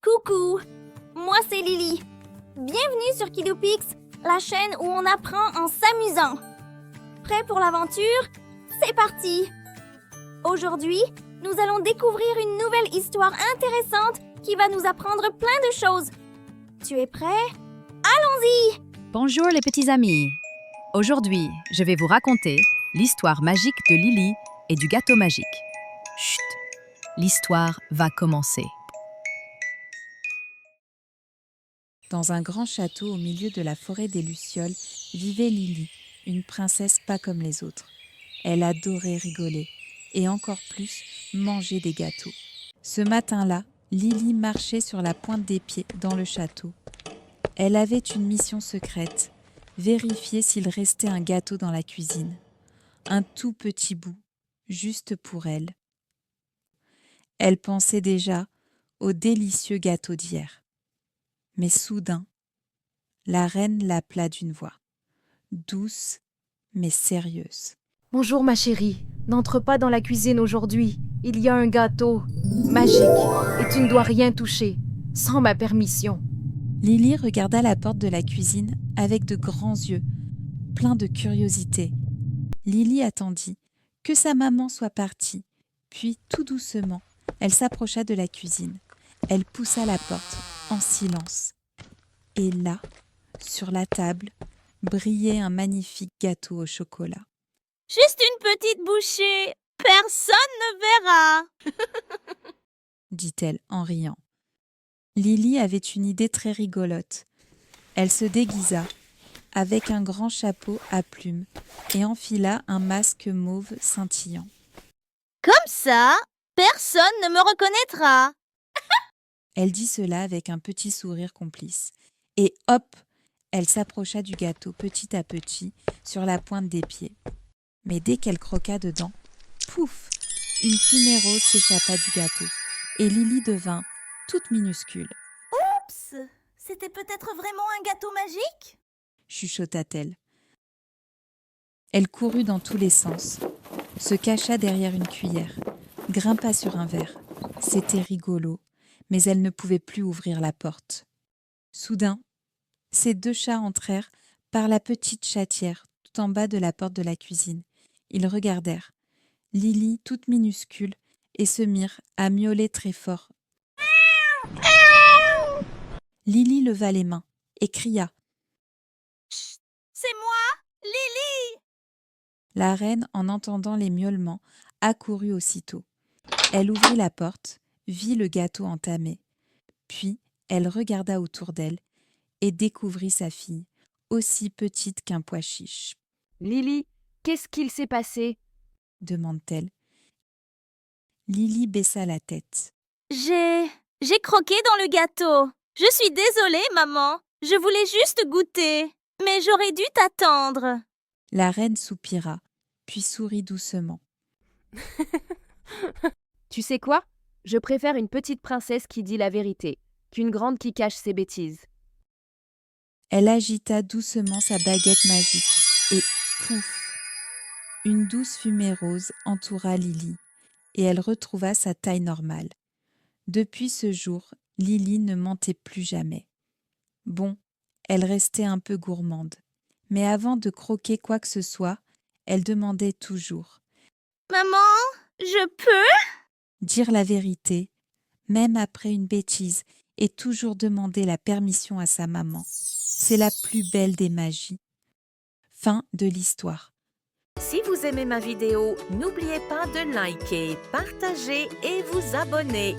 Coucou, moi c'est Lily. Bienvenue sur Kidopix, la chaîne où on apprend en s'amusant. Prêt pour l'aventure? C'est parti! Aujourd'hui, nous allons découvrir une nouvelle histoire intéressante qui va nous apprendre plein de choses. Tu es prêt? Allons-y! Bonjour les petits amis. Aujourd'hui, je vais vous raconter l'histoire magique de Lily et du gâteau magique. Chut, l'histoire va commencer. Dans un grand château au milieu de la forêt des Lucioles vivait Lily, une princesse pas comme les autres. Elle adorait rigoler et encore plus manger des gâteaux. Ce matin-là, Lily marchait sur la pointe des pieds dans le château. Elle avait une mission secrète, vérifier s'il restait un gâteau dans la cuisine. Un tout petit bout, juste pour elle. Elle pensait déjà au délicieux gâteau d'hier. Mais soudain, la reine l'appela d'une voix, douce mais sérieuse. « Bonjour ma chérie, n'entre pas dans la cuisine aujourd'hui. Il y a un gâteau magique et tu ne dois rien toucher, sans ma permission. » Lily regarda la porte de la cuisine avec de grands yeux, pleins de curiosité. Lily attendit que sa maman soit partie, puis tout doucement, elle s'approcha de la cuisine. Elle poussa la porte en silence. Et là, sur la table, brillait un magnifique gâteau au chocolat. Juste une petite bouchée, personne ne verra. Dit-elle en riant. Lily avait une idée très rigolote. Elle se déguisa avec un grand chapeau à plumes et enfila un masque mauve scintillant. Comme ça, personne ne me reconnaîtra. Elle dit cela avec un petit sourire complice. Et hop, elle s'approcha du gâteau petit à petit sur la pointe des pieds. Mais dès qu'elle croqua dedans, pouf, une fumée rose s'échappa du gâteau et Lily devint toute minuscule. Oups, c'était peut-être vraiment un gâteau magique? Chuchota-t-elle. Elle courut dans tous les sens, se cacha derrière une cuillère, grimpa sur un verre. C'était rigolo, mais elle ne pouvait plus ouvrir la porte. Soudain, ces deux chats entrèrent par la petite chatière tout en bas de la porte de la cuisine. Ils regardèrent Lily toute minuscule et se mirent à miauler très fort. Lily leva les mains et cria. C'est moi, Lily! La reine, en entendant les miaulements, accourut aussitôt. Elle ouvrit la porte, vit le gâteau entamé. Puis, elle regarda autour d'elle et découvrit sa fille, aussi petite qu'un pois chiche. « Lily, qu'est-ce qu'il s'est passé ?» demande-t-elle. Lily baissa la tête. J'ai croqué dans le gâteau. Je suis désolée, maman. Je voulais juste goûter. Mais j'aurais dû t'attendre. La reine soupira, puis sourit doucement. « Tu sais quoi? Je préfère une petite princesse qui dit la vérité qu'une grande qui cache ses bêtises. » Elle agita doucement sa baguette magique et pouf! Une douce fumée rose entoura Lily et elle retrouva sa taille normale. Depuis ce jour, Lily ne mentait plus jamais. Bon, elle restait un peu gourmande, mais avant de croquer quoi que ce soit, elle demandait toujours Maman, je peux? dire la vérité, même après une bêtise, et toujours demander la permission à sa maman. C'est la plus belle des magies. Fin de l'histoire. Si vous aimez ma vidéo, n'oubliez pas de liker, partager et vous abonner.